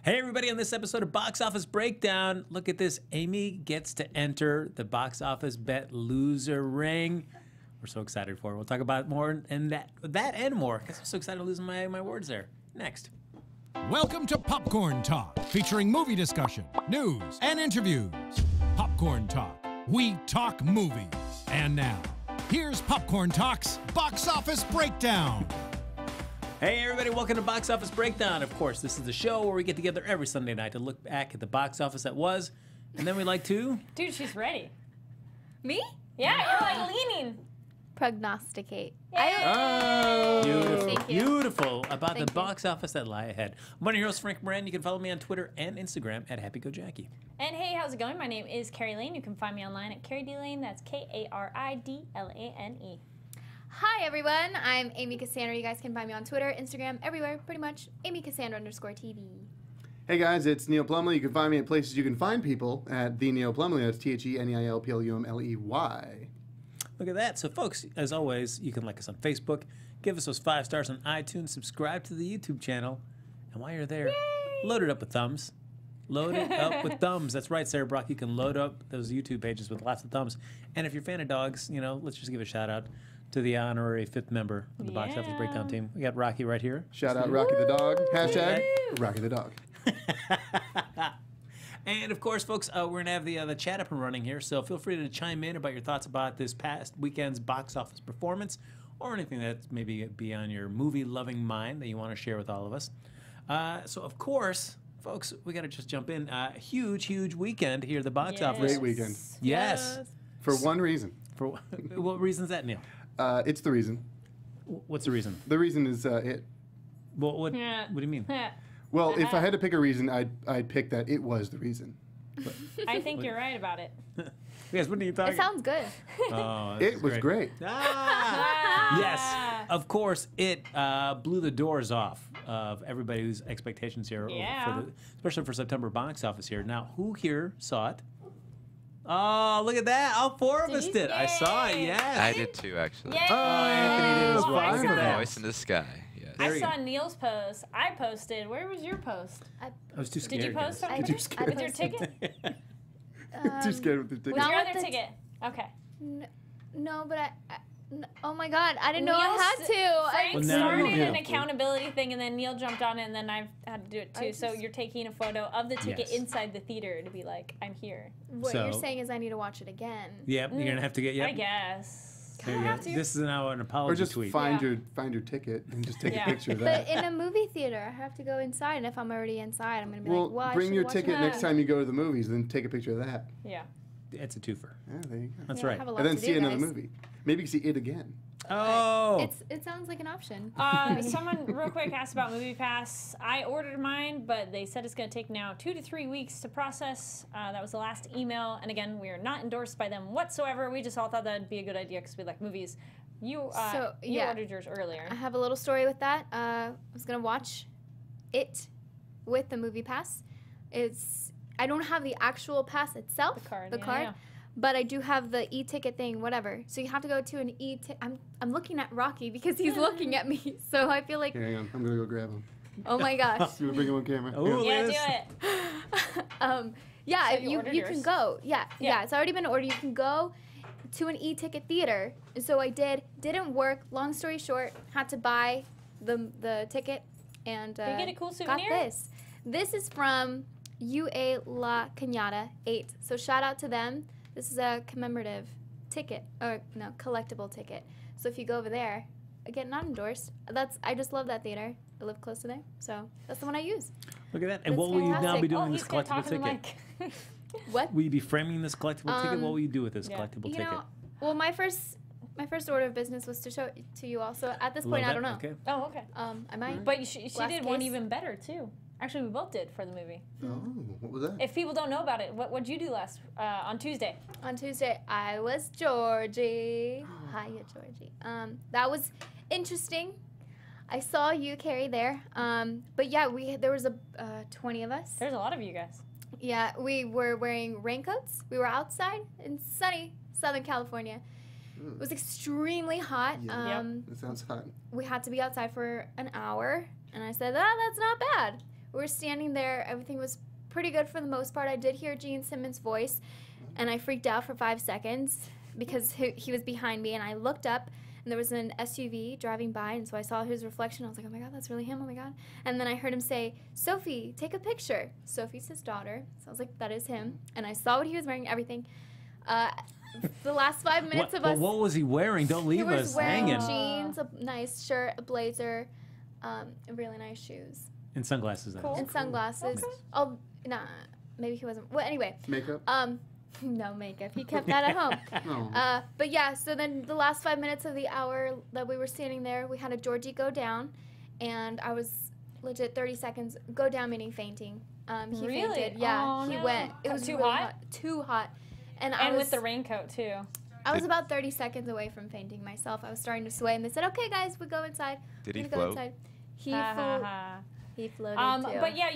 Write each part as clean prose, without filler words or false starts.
Hey everybody, on this episode of Box Office Breakdown, look at this. Amy gets to enter the box office bet loser ring. We're so excited for it. We'll talk about more and that and more. I'm so excited to lose my words there. Next. Welcome to Popcorn Talk, featuring movie discussion, news, and interviews. Popcorn Talk. We talk movies. And now, here's Popcorn Talk's Box Office Breakdown. Hey everybody, welcome to Box Office Breakdown. Of course, this is the show where we get together every Sunday night to look back at the box office that was, and then we like to... Dude, she's ready. Me? Yeah, you're like leaning. Prognosticate. Beautiful, Thank you. beautiful about Thank the you. box office that lie ahead. I'm one of your hosts, Frank Moran. You can follow me on Twitter and Instagram at HappyGoJackie. And hey, how's it going? My name is Kari Lane. You can find me online at Kari D Lane. That's Karidlane. Hi everyone, I'm Amy Cassandra. You guys can find me on Twitter, Instagram, everywhere, pretty much. AmyCassandra_TV. Hey guys, it's Neil Plumley. You can find me at places you can find people at the Neil Plumley. That's TheNeilPlumley. Look at that. So, folks, as always, you can like us on Facebook, give us those 5 stars on iTunes, subscribe to the YouTube channel, and while you're there, load it up with thumbs. Load it up with thumbs. That's right, Sarah Brock. You can load up those YouTube pages with lots of thumbs. And if you're a fan of dogs, you know, let's just give a shout out to the honorary 5th member of the Box Office Breakdown team. We got Rocky right here. Shout out Rocky the dog. Hashtag Rocky the dog. And of course, folks, we're going to have the chat up and running here, so feel free to chime in about your thoughts about this past weekend's box office performance or anything that maybe be on your movie-loving mind that you want to share with all of us. So, of course, folks, we got to just jump in. Huge weekend here at the box office. Great weekend. Yes. For one reason. For what reason is that, Neil? It's the reason. What's the reason? The reason is it. Well, what do you mean? Well, if I had to pick a reason, I'd pick that it was the reason. But I think you're right about it. Yes, what are you talking It sounds good. Oh, it was great. Yes, of course, it blew the doors off of everybody's expectations here, especially for September box office here. Now, who here saw it? Oh, look at that. All 4 of us did. I saw it, yes. I did too, actually. Yay! Oh, Anthony did as well. I Look saw at that. Voice in the sky. Yes. I saw Neil's post. I posted. Where was your post? I was too scared. Did you post something? Too scared. With your ticket? Too scared with the ticket. What's your Not other with the ticket? Okay. No, but oh my God, I didn't know I had to. Frank Well, now started you an know. accountability thing, and then Neil jumped on it, and then I've had to do it too. So you're taking a photo of the ticket Yes. inside the theater to be like, I'm here. What So- you're saying is I need to watch it again. Yep, you're going to have to get... Yep. I guess. There you go. This is now an apology Or just tweet. find your ticket and just take a picture of that. But in a movie theater, I have to go inside, and if I'm already inside, I'm going to be Well, like, well, I bring should your watch ticket it. next time you go to the movies, then take a picture of that. Yeah. It's a twofer. Yeah, there you go. That's Yeah, I right. have a lot And then to see do, another guys. movie. Maybe you can see it again. Oh! It sounds like an option. Someone real quick asked about MoviePass. I ordered mine, but they said it's going to take now 2 to 3 weeks to process. That was the last email. And again, we are not endorsed by them whatsoever. We just all thought that'd be a good idea because we like movies. You ordered yours earlier. I have a little story with that. I was going to watch it with the movie pass. I don't have the actual pass itself, The card, yeah. but I do have the e-ticket thing, whatever. So you have to go to an e-ticket. I'm looking at Rocky because he's looking at me. So I feel like, Here, hang on. I'm going to go grab him. oh my gosh. You want to bring him on camera? Ooh, Yeah, Liz. do it. Yeah, So you ordered you yours? can go. Yeah, it's already been ordered. You can go to an e-ticket theater. So I did. Didn't work. Long story short, had to buy the ticket and Did you get a cool got souvenir? this. This is from UA La Cañada 8. So shout out to them. This is a commemorative ticket, or no, collectible ticket. So if you go over there, again, not endorsed. I just love that theater. I live close to there, so that's the one I use. Look at that. And That's what will you now fantastic. be doing Oh, with he's this going to collectible talk to the ticket? mic. What? Will you be framing this collectible ticket? What will you do with this yeah. collectible You ticket? know, well, my first order of business was to show it to you all. So at this point, I Love don't that. know. Okay. Oh, okay. I might. But she Glass did one case. even better, too. Actually, we both did for the movie. Oh, what was that? If people don't know about it, what'd you do on Tuesday? On Tuesday, I was Georgie. Hiya, Georgie. That was interesting. I saw you, Kari, there. But yeah, there was 20 of us. There's a lot of you guys. Yeah, we were wearing raincoats. We were outside in sunny Southern California. It was extremely hot. Yeah. That sounds hot. We had to be outside for an hour, and I said, that's not bad. we were standing there. Everything was pretty good for the most part. I did hear Gene Simmons' voice, and I freaked out for 5 seconds because he was behind me, and I looked up, and there was an SUV driving by, and so I saw his reflection. I was like, oh my God, that's really him, oh my God. And then I heard him say, Sophie, take a picture. Sophie's his daughter, so I was like, that is him. And I saw what he was wearing, everything. The last 5 minutes of us. What was he wearing? Don't leave us hanging. He was wearing jeans, a nice shirt, a blazer, really nice shoes. And sunglasses. Cool. And sunglasses. Okay. Oh, nah, maybe he wasn't. Well, anyway. Makeup? No makeup. He kept that at home. Oh. But yeah, so then the last 5 minutes of the hour that we were standing there, we had a Georgie go down, and I was legit 30 seconds, go down meaning fainting. He Really? fainted. Yeah, Oh, he no. went. It was Too really hot? Too hot. And with the raincoat, too. I was about 30 seconds away from fainting myself. I was starting to sway, and they said, okay, guys, we go inside. Did he We go float? inside. He Ha, ha, flew. ha. He floated too. But yeah,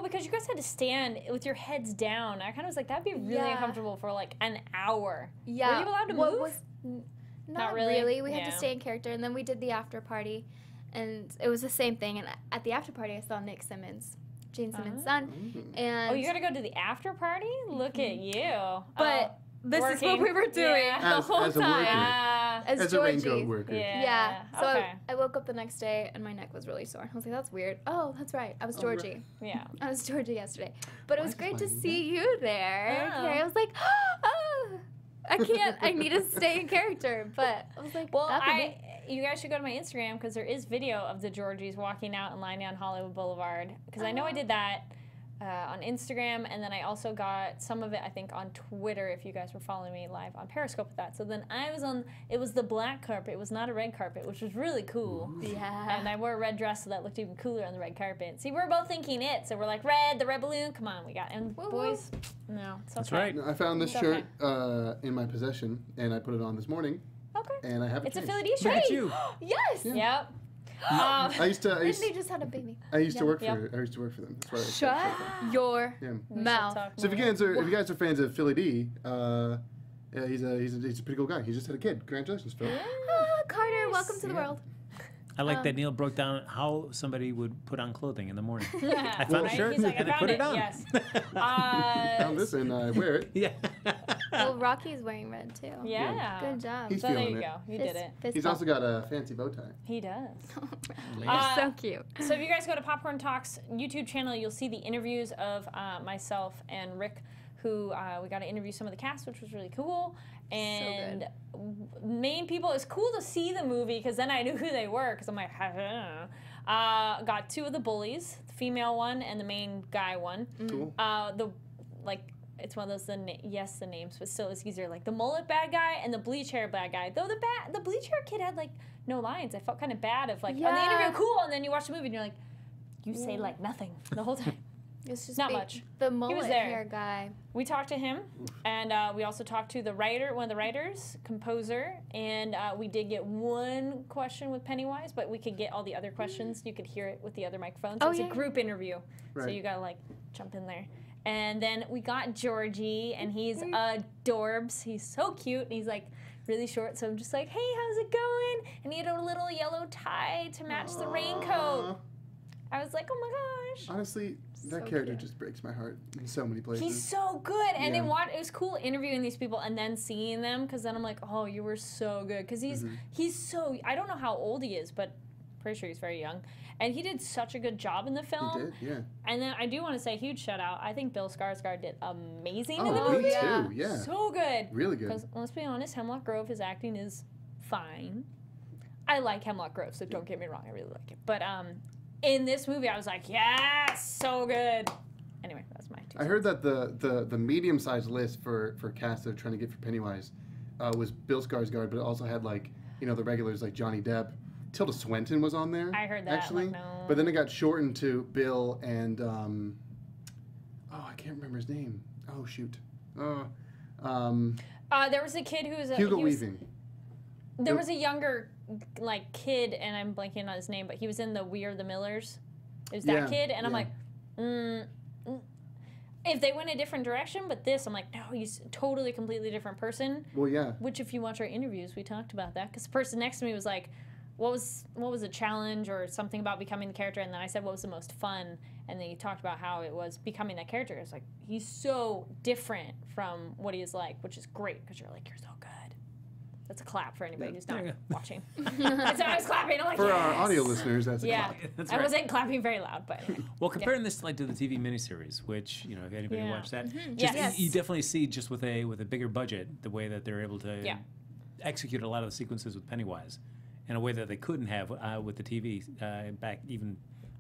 because you guys had to stand with your heads down. I kind of was like, that'd be really Yeah. uncomfortable for like an hour. Yeah. Were you allowed to What move? was- Not not really? really. We had Yeah. to stay in character, and then we did the after party, and it was the same thing. And at the after party, I saw Nick Simmons, Gene Simmons' son, and Oh, you gotta go to the after party? Look at you. but this is what working. we were doing Yeah. the whole as a time. worker. Yeah. As As a Georgie. raincoat worker. Yeah. So Okay. I woke up the next day and my neck was really sore. I was like, that's weird. Oh, that's right. I was Georgie. Yeah. I was Georgie yesterday. But it was Why great is to my see you there. Oh. Carrie. I was like, oh, I can't. I need to stay in character. But I was like, Well, that could be- you guys should go to my Instagram because there is video of the Georgies walking out and lying down Hollywood Boulevard. Because I know I did that on Instagram, and then I also got some of it, I think, on Twitter, if you guys were following me live on Periscope with that. So then I was on, it was the black carpet, it was not a red carpet, which was really cool. Yeah. And I wore a red dress, so that looked even cooler on the red carpet. See, we're both thinking it, so we're like, red, the red balloon, come on, we got it. And Woo, woo. boys, no, it's okay. That's right. I found this It's shirt in my possession, and I put it on this morning, Okay. and I have it It's a changed. Philly D Look shirt. at you. Yes. Yep. I used to And they just had a baby. I used to work Yep. for them. That's why I Shut your Yeah. We should mouth. talk So if you more. guys are fans of Philly D, yeah, he's a pretty cool guy. He just had a kid. Congratulations, Phil. Ah, Carter, welcome to the Yeah. world. I like that Neil broke down how somebody would put on clothing in the morning. I found a shirt He's like, and I I found put it. it on. Yes. Found this and I wear it. Yeah. Well, Rocky's wearing red too. Yeah. Good job. He's So there feeling you it. go. You did it. Fist He's bump. also got a fancy bow tie. He does. You're so cute. So if you guys go to Popcorn Talks YouTube channel, you'll see the interviews of myself and Rick, who we got to interview some of the cast, which was really cool. And main people, it's cool to see the movie because then I knew who they were because I'm like, I don't know. Got two of the bullies, the female one and the main guy one. Cool. It's one of those the names, but still it's easier. Like the mullet bad guy and the bleach hair bad guy. Though the bleach hair kid had like no lines. I felt kind of bad of like on the Yeah. interview cool, and then you watch the movie and you're like, you say like nothing the whole time. It's just Not much. The mullet there. hair guy. We talked to him, and we also talked to one of the writers, composer, and we did get one question with Pennywise, but we could get all the other questions. You could hear it with the other microphones. Oh, It was yeah. a group interview, so Right. you gotta like jump in there. And then we got Georgie, and he's adorbs. He's so cute, and he's like really short. So I'm just like, hey, how's it going? And he had a little yellow tie to match the raincoat. I was like, oh my gosh. Honestly, that So character cute. just breaks my heart in so many places. He's so good, and Yeah. it was cool interviewing these people and then seeing them because then I'm like, oh, you were so good because he's so I don't know how old he is, but pretty sure he's very young, and he did such a good job in the film. He did, yeah. And then I do want to say huge shout out. I think Bill Skarsgård did amazing in the Oh, me movie. too, yeah. So good. Really good. Because let's be honest, Hemlock Grove, his acting is fine. I like Hemlock Grove, so don't get me wrong, I really like it. But in this movie, I was like, yes, so good. Anyway, that's my 2 I heard that the medium-sized list for cast they're trying to get for Pennywise was Bill Skarsgård, but it also had like, you know, the regulars like Johnny Depp. Tilda Swinton was on there. I heard that, actually, like, no. but then it got shortened to Bill and I can't remember his name. Oh shoot. There was a kid who was Hugo Weaving. There was a younger like kid, and I'm blanking on his name, but he was in the We Are the Millers. It was that Yeah, kid, and I'm yeah. like, if they went a different direction, but this, I'm like, no, he's a totally completely different person. Well, yeah. Which, if you watch our interviews, we talked about that because the person next to me was like, what was a challenge or something about becoming the character, and then I said what was the most fun, and then you talked about how it was becoming that character. It's like he's so different from what he is like, which is great because you're like, you're so good. That's a clap for anybody who's not watching. And so I was clapping. I'm like, For yes. our audio listeners, that's a Yeah, clap. That's I right. wasn't clapping very loud, but anyway. Well, comparing this like to the TV miniseries, which if anybody Yeah. watched that, Yes. just you definitely see just with a bigger budget the way that they're able to execute a lot of the sequences with Pennywise in a way that they couldn't have with the TV back even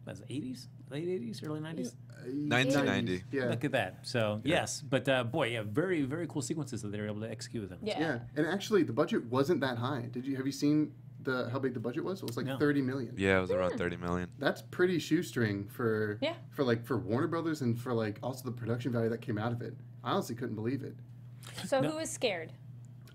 was it 80s, late 80s, early 90s. 1990. Yeah. Look at that. So yes, but boy, yeah, very very cool sequences that they were able to execute with them. Yeah, and actually, the budget wasn't that high. Have you seen how big the budget was? It was like No. 30 million. Yeah, it was around 30 million. That's pretty shoestring for Warner Brothers and for like also the production value that came out of it. I honestly couldn't believe it. So who was scared?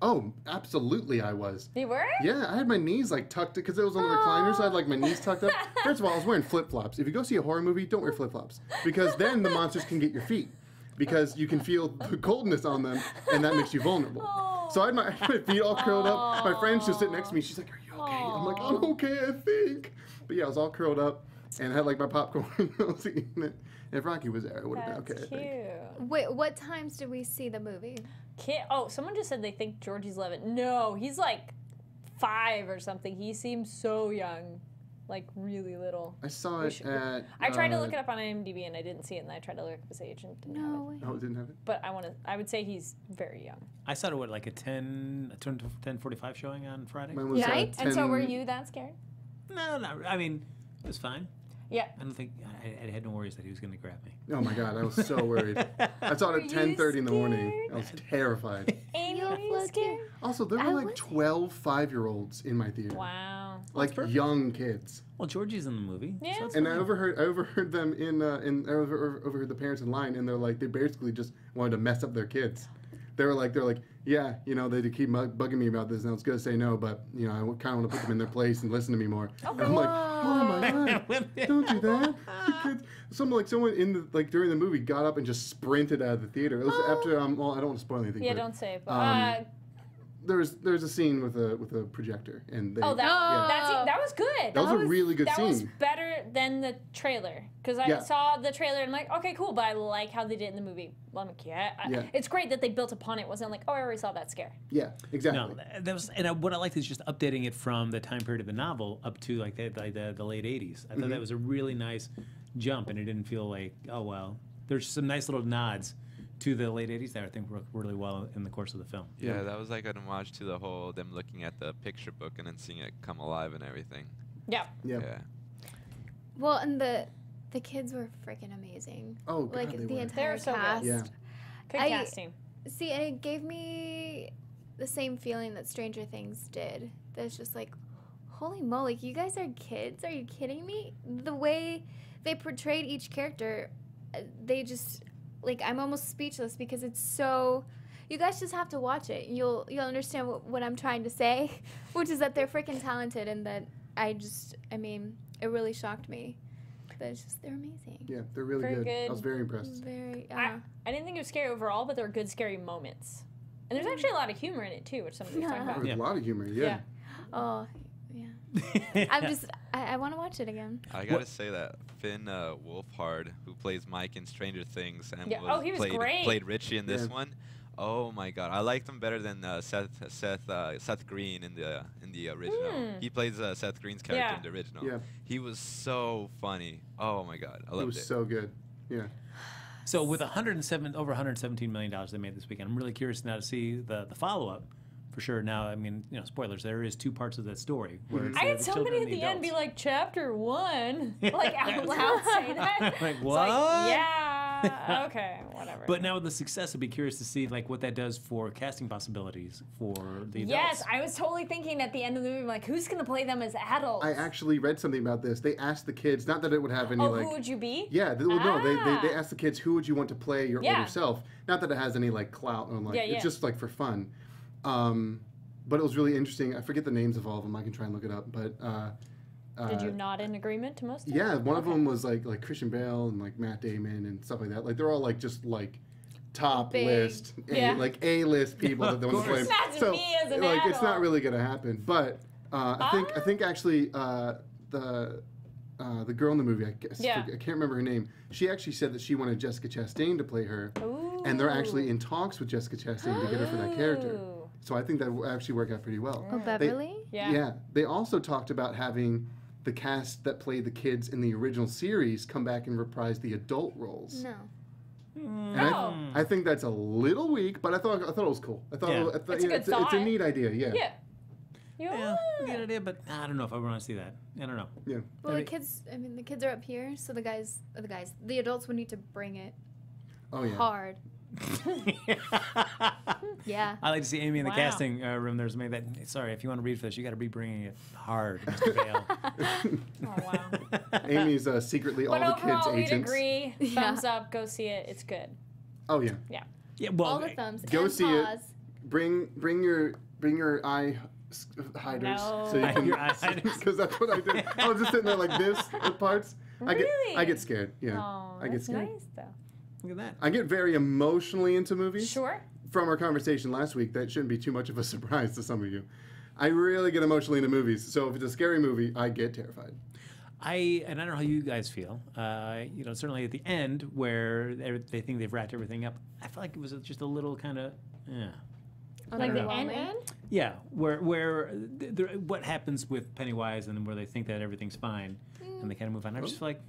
Oh, absolutely, I was. You were? Yeah, I had my knees like tucked because it was on the recliner, so I had like my knees tucked up. First of all, I was wearing flip flops. If you go see a horror movie, don't wear flip flops because then the monsters can get your feet because you can feel the coldness on them and that makes you vulnerable. So I had my feet all curled up. My friend's just sitting next to me. She's like, "Are you okay?" I'm like, "I'm okay, I think." But yeah, I was all curled up and I had like my popcorn. I was eating it. And if Rocky was there, it would have been okay. That's I think. cute. Wait, what times did we see the movie? Someone just said they think Georgie's 11. No, he's like 5 or something. He seems so young, like really little. I saw it at. I tried to look it up on IMDb and I didn't see it, and I tried to look up his age and didn't have it. Oh, it didn't have it. But I would say he's very young. I saw it at like a 10:45 showing on Friday. Mine was, Right? 10, And so were you that scared? No, I mean it was fine. Yeah. I don't think I had no worries that he was going to grab me. Oh my god, I was so worried. I saw it at 10:30 in the morning. I was terrified. Amy, You're were you fucking- scared? Also, there I were like was- 12 5-year-olds in my theater. Wow. Like young kids. Well, Georgie's in the movie. Yeah. So it's And I fine. overheard them overheard the parents in line, and they basically just wanted to mess up their kids. They're like, yeah, they keep bugging me about this, and I was gonna say no, but I kind of want to put them in their place and listen to me more. And I'm like, oh my god, don't do that. The kids, someone in the during the movie got up and just sprinted out of the theater. It was after well, I don't want to spoil anything. Yeah, but, don't say it. But, there's a scene with a projector, and they, that was good. That was a really good That was scene. better than the trailer because I saw the trailer and I'm like, okay, cool, but I like how they did it in the movie. Well, I'm like, Yeah. It's great that they built upon it. It wasn't like, oh, I already saw that scare. Yeah, exactly. No, that was, what I liked is just updating it from the time period of the novel up to like the late 80s. I thought that was a really nice jump, and it didn't feel like, oh well. There's some nice little nods to the late 80s that I think worked really well in the course of the film. Yeah, that was like an homage to the whole them looking at the picture book and then seeing it come alive and everything. Yeah. Yeah. Well, and the kids were freaking amazing. Oh, God, like they the were. entire They're so good. cast. Yeah. Good I- casting. See, and it gave me the same feeling that Stranger Things did. That it's just like, holy moly, you guys are kids? Are you kidding me? The way they portrayed each character, they just I'm almost speechless because it's so. You guys just have to watch it. You'll understand what I'm trying to say, which is that they're freaking talented and that it really shocked me. But it's just they're amazing. Yeah, they're really Very good. good. I was very impressed. Very. I didn't think it was scary overall, but there were good scary moments. And there's actually a lot of humor in it too, which somebody's talking There about. was a lot of humor. Yeah. Oh, yeah. I want to watch it again. I gotta say that Finn Wolfhard, who plays Mike in Stranger Things and Yeah. He was great. played Richie in this Yeah. one. Oh my God, I liked him better than Seth Green in the original. He plays Seth Green's character in the original. Yeah. He was so funny. Oh my God, I It loved was it. so good. Yeah. So with over $117 million they made this weekend, I'm really curious now to see the follow-up. For sure. Now, I mean, spoilers. There is 2 parts of that story. Where it's I the had somebody children at and the end be adults. like, chapter 1. Like, out loud say that. Like, It's what? yeah. Okay, whatever. But now with the success, I'd be curious to see what that does for casting possibilities for the adults. yes, I was totally thinking at the end of the movie, like, who's going to play them as adults? I actually read something about this. They asked the kids, not that it would have any who would you be? Yeah, no, they asked the kids who would you want to play your Yeah. older self. Not that it has any clout or it's just for fun. But it was really interesting. I forget the names of all of them. I can try and look it up. But Did you nod in agreement to most of them? yeah, one of them was like Christian Bale and Matt Damon and stuff like that. They're all just top Big. list, Yeah. A-list people that they want to play. Imagine So me as an it's not adult. really gonna happen. But I think actually the girl in the movie, I can't remember her name. She actually said that she wanted Jessica Chastain to play her, and they're actually in talks with Jessica Chastain to get her for that character. So I think that will actually work out pretty well. Oh, Beverly? Yeah. They also talked about having the cast that played the kids in the original series come back and reprise the adult roles. No. And I think that's a little weak, but I thought it was cool. I thought it's a neat idea. Yeah. Yeah, good idea, but I don't know if I want to see that. I don't know. Yeah. Well, the kids are up here, so the adults would need to bring it hard. Yeah. I like to see Amy in the casting room. There's maybe that. Sorry, if you want to read for this, you got to be bringing it hard, Mr. Bale. Oh wow. Amy's secretly all the kids' agents. We'd agree. Thumbs up. Go see it. It's good. Oh yeah. Yeah. Yeah. Well, all the thumbs. Go and see paws. it. Bring your eye hiders so you can your eye hiders. because that's what I did. I was just sitting there like this with parts. Really? I get scared. Yeah. Oh, I get scared. Nice though. Look at that. I get very emotionally into movies. Sure. From our conversation last week, that shouldn't be too much of a surprise to some of you. I really get emotionally into movies, so if it's a scary movie, I get terrified. I don't know how you guys feel. Certainly at the end where they think they've wrapped everything up, I feel like it was just a little kind of, Like the know. end? Yeah, where what happens with Pennywise and where they think that everything's fine and they kind of move on. I just feel like,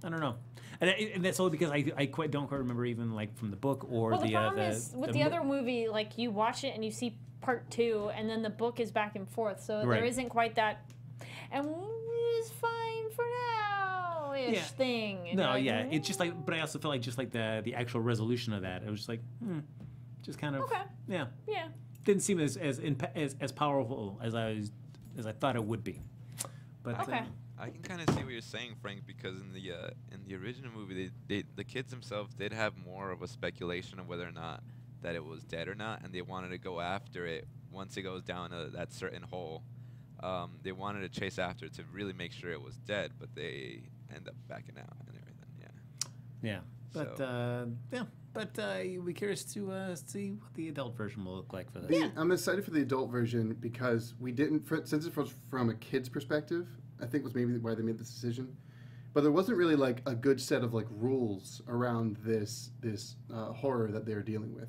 I don't know. And that's only because I don't quite remember even like from the book or the problem is with the other movie, like you watch it and you see part 2 and then the book is back and forth. So there isn't quite that, and it's fine for now-ish thing. And no, like, it's just like, but I also feel like just like the actual resolution of that, it was just like, just kind of, yeah. Didn't seem as powerful as I thought it would be. But I can kind of see what you're saying, Frank, because in the original movie, the kids themselves did have more of a speculation of whether or not that it was dead or not, and they wanted to go after it once it goes down that certain hole. They wanted to chase after it to really make sure it was dead, but they end up backing out and everything. Yeah. But we're curious to see what the adult version will look like for this. I'm excited for the adult version because we didn't, since it was from a kid's perspective, I think was maybe why they made this decision. But there wasn't really like a good set of like rules around this horror that they're dealing with.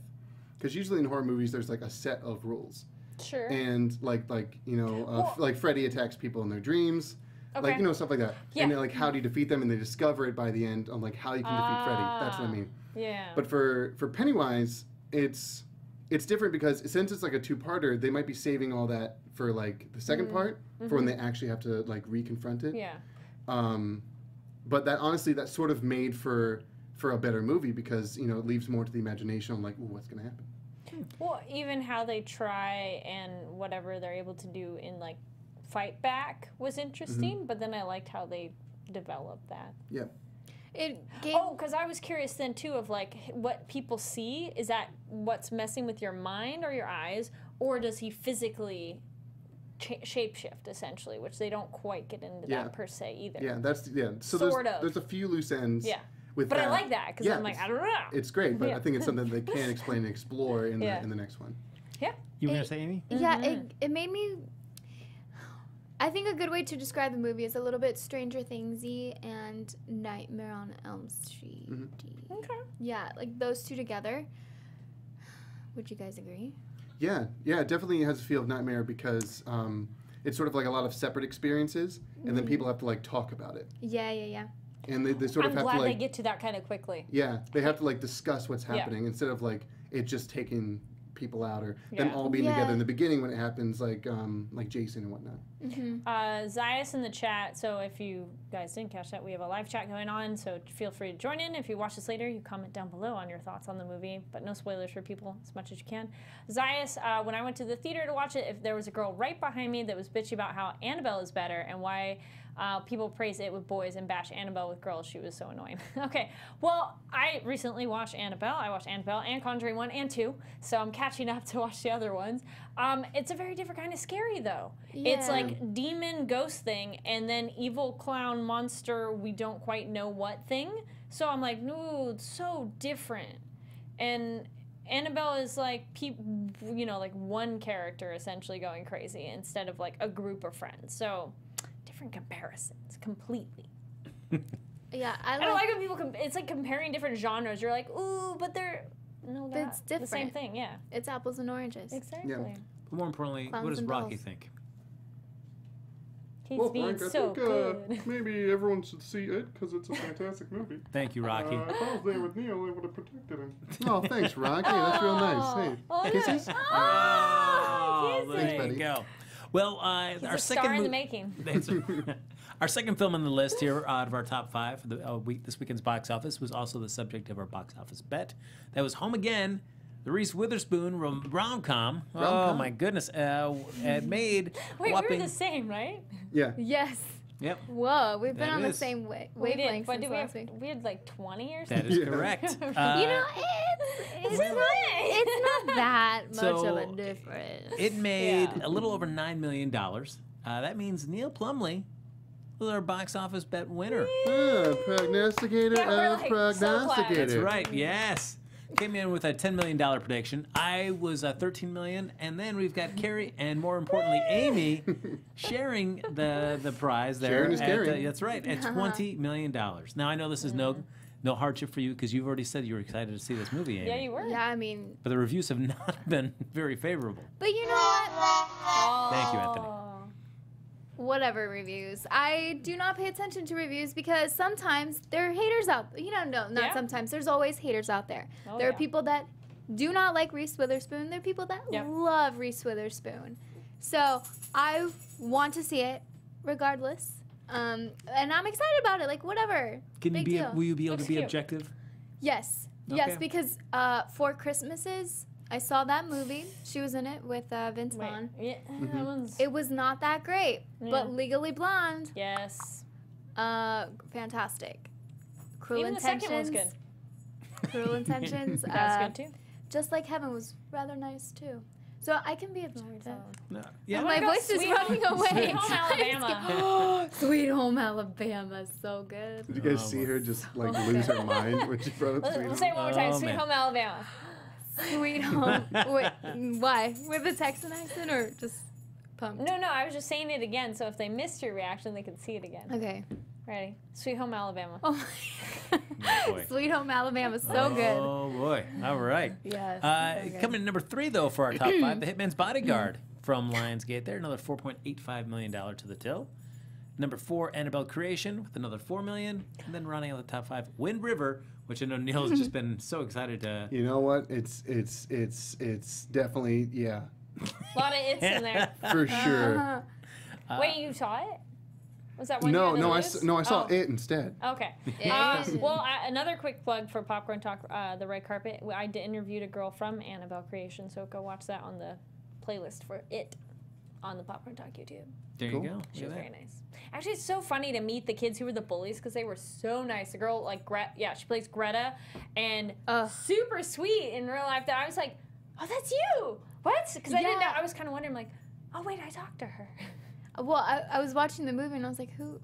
Because usually in horror movies there's like a set of rules. Sure. And like like Freddy attacks people in their dreams. Okay. Like, stuff like that. Yeah. And then, like, how do you defeat them? And they discover it by the end on, like, how you can defeat Freddy. That's what I mean. Yeah. But for Pennywise, it's different because since it's, like, a two-parter, they might be saving all that for, like, the second part for when they actually have to, like, reconfront it. Yeah. But that, honestly, that's sort of made for a better movie because, it leaves more to the imagination on, like, ooh, what's going to happen. Well, even how they try and whatever they're able to do in, like, fight back was interesting, but then I liked how they developed that. Yeah. Because I was curious then too of like what people see, is that what's messing with your mind or your eyes, or does he physically shapeshift essentially, which they don't quite get into that per se either. Yeah, so there's a few loose ends. Yeah. But I like that because I'm like, I don't know. It's great, but I think it's something they can explain and explore in the next one. Yeah. You were gonna say, Amy? Yeah, it made me. I think a good way to describe the movie is a little bit Stranger Things-y and Nightmare on Elm Street. Okay. Yeah, like those two together. Would you guys agree? Yeah, it definitely has a feel of Nightmare because it's sort of like a lot of separate experiences, and then people have to like talk about it. Yeah. And they sort of have to like. I'm glad they get to that kind of quickly. Yeah, they have to like discuss what's happening instead of like it just taking people out or them all being together in the beginning when it happens, like Jason and whatnot. Zayas in the chat, so if you guys didn't catch that, we have a live chat going on, so feel free to join in. If you watch this later, you comment down below on your thoughts on the movie, but no spoilers for people as much as you can. Zayas, when I went to the theater to watch it, if there was a girl right behind me that was bitchy about how Annabelle is better and why people praise it with boys and bash Annabelle with girls, she was so annoying. Okay, well, I recently watched Annabelle. I watched Annabelle and Conjuring 1 and 2, so I'm catching up to watch the other ones. It's a very different kind of scary, though. Yeah. It's like demon ghost thing, and then evil clown monster we don't quite know what thing. So I'm like, no, it's so different. And Annabelle is like like one character essentially going crazy instead of like a group of friends. So different comparisons completely. Yeah, I don't like when people. It's like comparing different genres. You're like, ooh, but they're but it's different. The same thing. Yeah, it's apples and oranges. exactly. Yeah. But more importantly, Clowns what does and Rocky dolls. think? He's Well, being Frank, so I good. think maybe everyone should see it because it's a fantastic movie. Thank you, Rocky. If I was there with Neil, I would have protected him. Oh, thanks, Rocky. That's real nice. Hey, Oh, kisses? Oh, kisses. there you buddy. go. Well, He's our a second star in the mo- making. Thanks. Our second film on the list here out of our top 5 for this weekend's box office was also the subject of our box office bet. That was Home Again, the Reese Witherspoon rom-com. Oh, Rom-com? my goodness. It made Wait, whopping... we were the same, right? Yeah. Yes. Yep, Whoa, we've been That on the is. same We did, wavelength but since did we last have? week. We had like 20 or that something. is Yeah. correct. You know, it's not that much So, of a difference. It made Yeah. a little over $9 million. That means Neil Plumley was our box office bet winner. Prognosticator Yeah, we're of like so glad. prognosticator. That's right, yes. Came in with a $10 million prediction. I was $13 million, and then we've got Kari and more importantly Amy sharing the prize there. Sharing is caring. That's right, at $20 million. Now I know this is no hardship for you because you've already said you were excited to see this movie, Amy. Yeah, you were. Yeah, I mean, But the reviews have not been very favorable. but you know what? Thank you, Anthony. Whatever reviews. I do not pay attention to reviews because sometimes there are haters out there. No, not Yeah. sometimes. There's always haters out there. Oh, there are yeah. people that do not like Reese Witherspoon. There are people that Yep. love Reese Witherspoon. So I want to see it regardless. And I'm excited about it. Like, whatever. Can you Big be? deal. Will you be able Looks to be cute. objective? Yes. Okay. Yes, because Four Christmases, I saw that movie. She was in it with Vince Wait, Vaughn. yeah, that one's. It was not that great, Yeah. but Legally Blonde, Yes. fantastic. Cruel Even the Intentions. second one's good. Cruel Intentions. That's good too. Just Like Heaven was rather nice too. So I can be objective. No. I Yeah. wanna My go voice is Sweet running Home- away. Sweet Home Alabama. Sweet Home Alabama is so good. Did you guys see her just like lose her mind when she brought up Let's Sweet say it Home? one more time. Oh, Sweet man. Home Alabama. Sweet Home. Wait, why? With a Texan accent or just pumped? No, I was just saying it again, so if they missed your reaction, they could see it again. Okay. Ready? Sweet Home Alabama. Oh my boy. Sweet Home Alabama, so good. Oh boy! All right. Yes. so good. Coming in number 3 though for our top 5, The Hitman's Bodyguard from Lionsgate. There, another $4.85 million to the till. Number 4, Annabelle Creation with another $4 million, and then rounding out the top 5, Wind River, which I know Neil has just been so excited to. You know what? It's definitely A lot of it's in there. for sure. Wait, you saw it? Was that one? you No, had to no, I lose? saw Oh. it instead. Okay. It. Another quick plug for Popcorn Talk, the red carpet. I interviewed a girl from Annabelle Creation, so go watch that on the playlist for it on the Popcorn Talk YouTube. There Cool. you go. She Look was at very that. nice. Actually, it's so funny to meet the kids who were the bullies because they were so nice. The girl, like, she plays Greta, and super sweet in real life. That I was like, oh, that's you. What? Because I didn't know. Yeah. I was kind of wondering, like, oh, wait, I talked to her. Well, I was watching the movie and I was like, who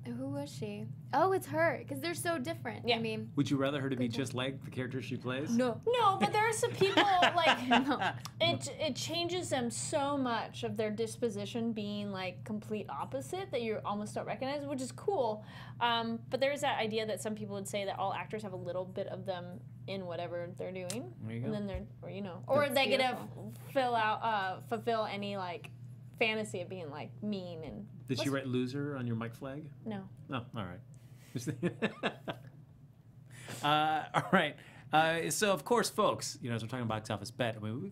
was she? Oh, it's her, because they're so different. Yeah. I mean, Would you rather her to be just like the character she plays? no. No, but there are some people, like, No. it changes them so much of their disposition being, like, complete opposite that you almost don't recognize, which is cool. But there is that idea that some people would say that all actors have a little bit of them in whatever they're doing. There you go. And then they're, or That's they get to beautiful. fulfill any, like, fantasy of being, like, mean and... Did she write loser on your mic flag? No. Oh, all right. All right. So of course, folks, as we're talking box office bet, I mean, we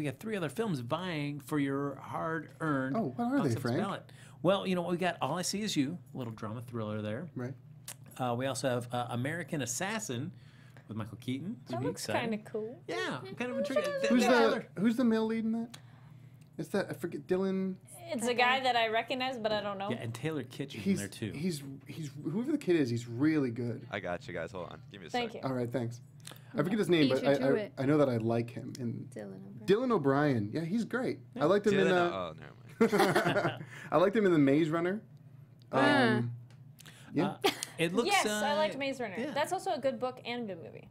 got 3 other films vying for your hard-earned Oh, what are box they, office Frank? ballot. Well, we got All I See Is You, a little drama thriller there. Right. We also have American Assassin with Michael Keaton. That looks kind of cool. Yeah, I'm kind of intrigued. Who's the male lead in that? It's that I forget Dylan. It's a guy that I recognize, but I don't know. Yeah, and Taylor Kitsch is in there too. He's whoever the kid is. He's really good. I got you guys. Hold on. Give me a Thank sec. you. All right, thanks. I forget his name, Beat but you to it. I know that I like him. And Dylan O'Brien. Yeah, he's great. I liked him in. Oh, never mind. I liked him in the Maze Runner. Yeah. It looks. Yes, I liked Maze Runner. yeah. That's also a good book and good movie.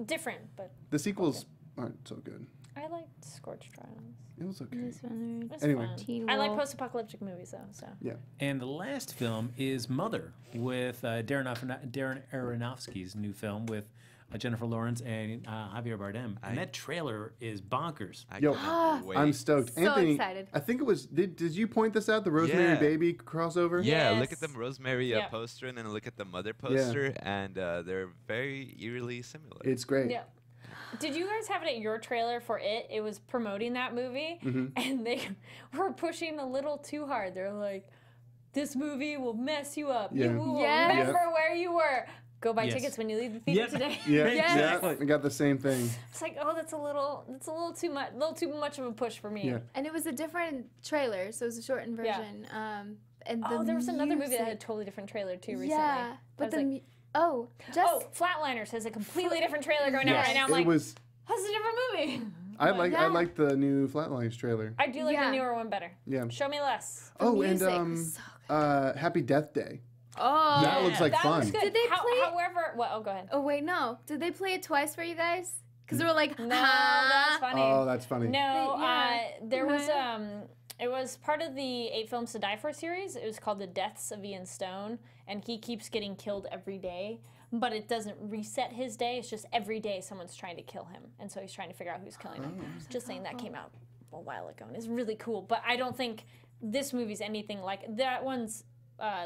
Different, but The sequels aren't so good. I liked Scorched Trials. It was okay. It's Anyway. fun. Teen I like Wolf. post-apocalyptic movies though. So Yeah. And the last film is Mother with Darren Aronofsky's new film with Jennifer Lawrence and Javier Bardem. And that trailer is bonkers. I Yo, cannot wait. I'm stoked. So Anthony, excited. I think it was. Did you point this out? The Rosemary Yeah. Baby crossover. Yeah, Yes. look at the Rosemary Yep. poster and then look at the Mother poster, and they're very eerily similar. It's great. yeah. Did you guys have it at your trailer for it? It was promoting that movie, and they were pushing a little too hard. They're like, "This movie will mess you up. Yeah. You will Yes. remember where you were. Go buy Yes. tickets when you leave the theater Yep. today." Yeah, Yes. yeah, we got the same thing. It's like, oh, that's a little too much of a push for me. Yeah. And it was a different trailer, so it was a shortened Yeah. version. And Oh, there was another movie that had a music- totally different trailer too recently. Yeah, I but was the like, just oh, Flatliners has a completely different trailer going out Yes. right now. I'm It like, was. that's a different movie. I like Yeah. the new Flatlines trailer. I do like Yeah. the newer one better. Yeah. Show me less. Oh, music and was so Happy Death Day. oh That looks like that fun. looks good. Did they play it? However, what? Oh, go ahead. Oh wait, no. Did they play it twice for you guys? Because they were like, No, that's funny. Oh, that's funny. No, Yeah. there was Yeah. it was part of the 8 Films to Die For series. It was called The Deaths of Ian Stone, and he keeps getting killed every day, but it doesn't reset his day. It's just every day someone's trying to kill him, and so he's trying to figure out who's killing him. Just saying that came out a while ago, and it's really cool. But I don't think this movie's anything like that one's.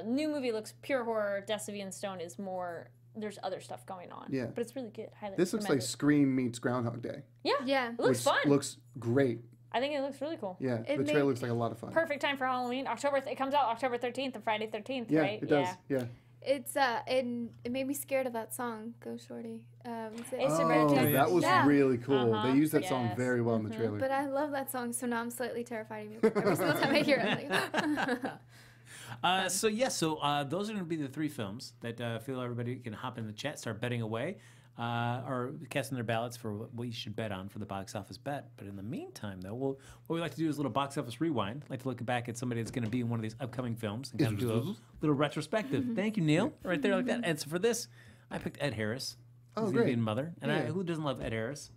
New movie looks pure horror. Deaths of Ian Stone is more. There's other stuff going on. Yeah. But it's really good. Highly This looks like recommend it. Scream meets Groundhog Day. Yeah. Yeah. It looks which fun. Looks great. I think it looks really cool. Yeah, It the made- trailer looks like a lot of fun. Perfect time for Halloween. It comes out October 13th and Friday 13th, Yeah, right? it does. Yeah. It's it made me scared of that song, Go Shorty. It's a Oh, very that was Yeah. really cool. Uh-huh. They used that song Yes. very well in the trailer. But I love that song, so now I'm slightly terrified of you. Every single time I hear it, I'm like, So those are going to be the 3 films that I feel everybody can hop in the chat, start betting away, or casting their ballots for what you should bet on for the box office bet. But in the meantime, though, what we like to do is a little box office rewind. Like to look back at somebody that's going to be in one of these upcoming films and kind of do a little retrospective. Thank you, Neil. Right there like that. And so for this, I picked Ed Harris. Oh, He's great. Being Mother. And Yeah. who doesn't love Ed Harris?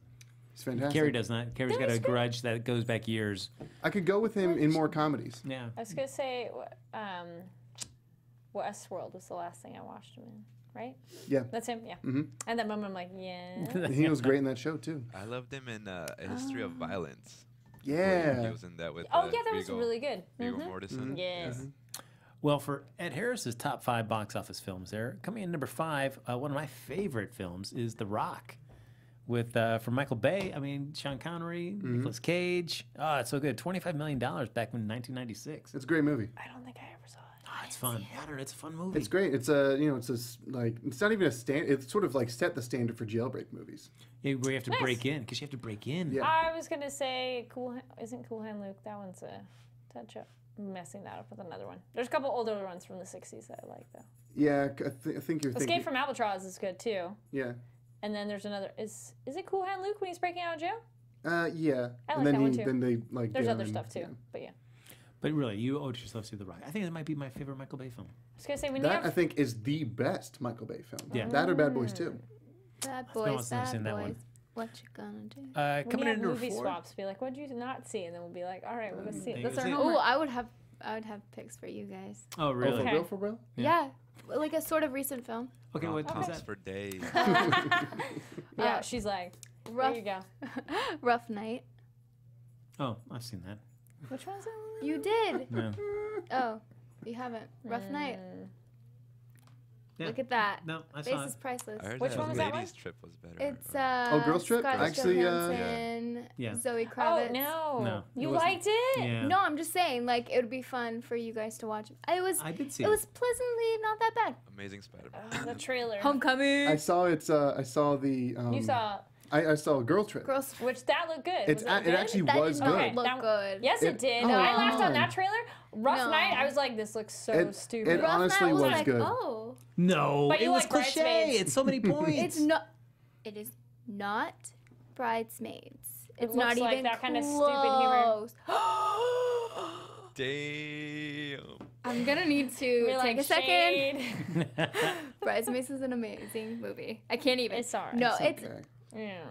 It's fantastic. Carrie does not. Carrie's got a grudge that goes back years. I could go with him in more comedies. Yeah. I was going to say, Westworld was the last thing I watched him in, right? Yeah. That's him, yeah. And that moment I'm like, yeah. He was great in that show too. I loved him in A History of Violence. He Yeah. was in that with Oh, yeah, that was Viggo- really good. Viggo Mortensen. Yes. Well, for Ed Harris's top 5 box office films, there coming in number 5, one of my favorite films is The Rock, with from Michael Bay. I mean, Sean Connery, Nicolas Cage. Oh, it's so good. $25 million back in 1996. It's a great movie. I don't think I ever saw it. Oh, it's fun. I don't know, it's a fun movie. It's great. It's a it's not even a stand. It's sort of like set the standard for jailbreak movies. Yeah, where you have to Nice. break in, because you have to break in. Yeah. I was going to say, isn't Cool Hand Luke? That one's a touch up. I'm messing that up with another one. There's a couple older ones from the 60s that I like, though. Yeah, I think you're thinking. Escape from Albatross is good, too. Yeah. And then there's another. Is it Cool Hand Luke when he's breaking out of jail? Yeah. I like and then that one too. then they like. There's get other him stuff too, yeah. but yeah. But really, you owed yourself to The Rock. I think it might be my favorite Michael Bay film. I was gonna say when That you I have think is the best Michael Bay film. Yeah. That or Bad Boys 2. Bad been a while boys, since I've seen bad that one. boys. What you gonna do? when Coming you in have number movie 4. swaps, be like, what'd you not see? And then we'll be like, all right, we'll go see There it. you That's go. our See? homework. Oh, I would have picks for you guys. Oh, Oh, really? Okay. for real? Yeah, like a sort of recent film. Okay, what was Talks that? for days. Yeah, she's like, Rough, there you go. rough night. Oh, I've seen that. Which one's it? You did. Yeah. Oh, you haven't. Rough night. Yeah. Look at that. No, I saw Face it. is priceless. I heard Which that one was that Ladies one? Trip was better. It's Girls Trip? Scarlett Actually, Johansson, Yeah. Zoe Oh Kravitz. no! No, it You wasn't. liked it? Yeah. No, I'm just saying, like it would be fun for you guys to watch. I did see It it. was pleasantly not that bad. Amazing Spider-Man. The trailer. Homecoming. I saw it. I saw the. You saw, I saw Girls Trip. Girls. which that looked good. It's Was that good? it actually That was did not good. look That- good. Yes, it It- did. oh, I laughed on no. that trailer. Rough No. Night. I was like, this looks so It- stupid. it- Rough honestly Night was was like, good. oh, No, But it you was like cliche. Bridesmaids. It's so many points. it's not. It is not Bridesmaids. It's looks not like even that close. kinda stupid humor. Damn. I'm gonna need to We're take like, a second. shade. Bridesmaids is an amazing movie. I can't even. It's alright. No, it's Okay. Yeah.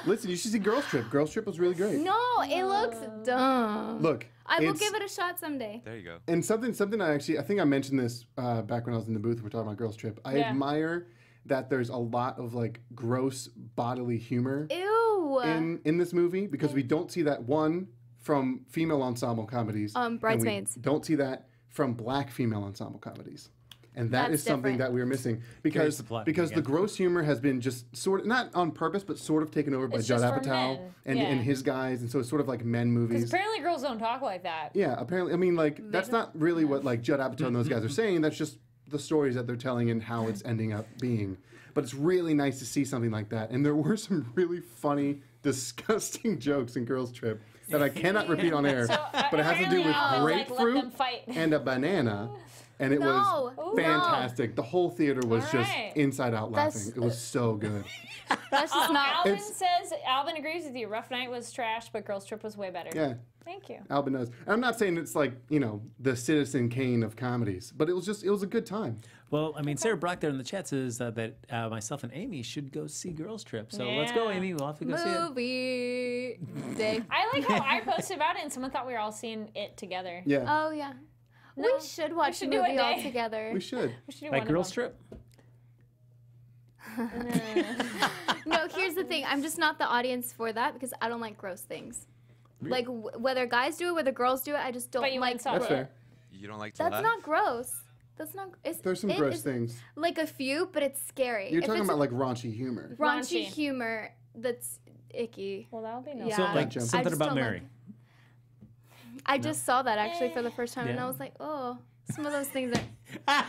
Listen, you should see Girls Trip. Girls Trip was really great. no. It looks dumb. Look, I will it's- give it a shot someday. There you go. And something I think I mentioned this back when I was in the booth. We're talking about Girls Trip. I Yeah. admire that there's a lot of like gross bodily humor Ew. in this movie because we don't see that one from female ensemble comedies. and we Bridesmaids. don't see that from black female ensemble comedies. And that That's is something different. that we were missing because the plot the again. gross humor has been just sort of not on purpose but sort of taken over by It's Judd just for Apatow men. and Yeah. his guys, and so it's sort of like men Because movies. apparently girls don't talk like that. Yeah, apparently. I mean, like that's not really what like Judd Apatow and those guys are saying. That's just the stories that they're telling and how it's ending up being. But it's really nice to see something like that. And there were some really funny, disgusting jokes in Girls Trip that I cannot repeat on air. But it has to do apparently with Al was like, let them grapefruit fight. and a banana. And it No. was Ooh. fantastic. The whole theater was just Alright. inside out laughing. That's- It was so good. That's just not. Alvin says, Alvin agrees with you. Rough Night was trash, but Girls Trip was way better. Yeah. Thank you. Albin knows. And I'm not saying it's like, the Citizen Kane of comedies, but it was a good time. Well, I mean, Sarah Brock there in the chat says that myself and Amy should go see Girls Trip. So let's go, Yeah. Amy. We'll have to go see it. Movie day. I like how I posted about it and someone thought we were all seeing it together. Yeah, Oh yeah. No, we should watch should the do a movie all day. together. we should. We should do Like one Girls of Trip? No, here's the thing. I'm just not the audience for that because I don't like gross things. Like whether guys do it, whether girls do it, I just don't But you like. went saw That's it. fair. You don't like to That's laugh? not gross. That's not. There's some gross things. Like a few, but it's scary. You're If talking it's about like raunchy humor. raunchy Raunchy. humor that's icky. Well, that would be nice. Yeah. So, like, Gotcha. I something just about don't Mary. like- I just saw that actually for the first time, and Yeah. I was like, oh, some of those things are.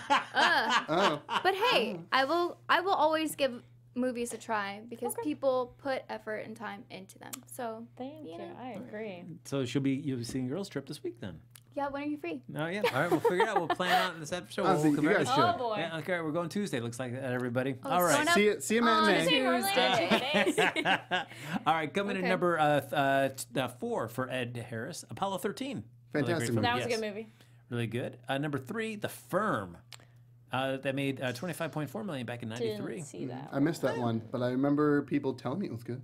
Oh, But hey, I will always give movies a try because people put effort and time into them. So Thank you. know. I agree. So you'll be seeing Girls Trip this week then? yeah, when are you free? Oh, yeah. All right, we'll figure it out. We'll plan out in this episode. I We'll think you compare guys it. should. Oh, boy. Yeah, okay, we're going Tuesday. Looks like that, everybody. Oh, All it's right. going up see a on matinee. Tuesday, normally Tuesday. 2 days. All right, coming in Okay. number 4 for Ed Harris, Apollo 13. Really Fantastic great film. movie. That was a Yes. good movie. Really good. Number 3, The Firm. That made $25.4 million back in '93. Didn't see that. I missed that one, but I remember people telling me it was good.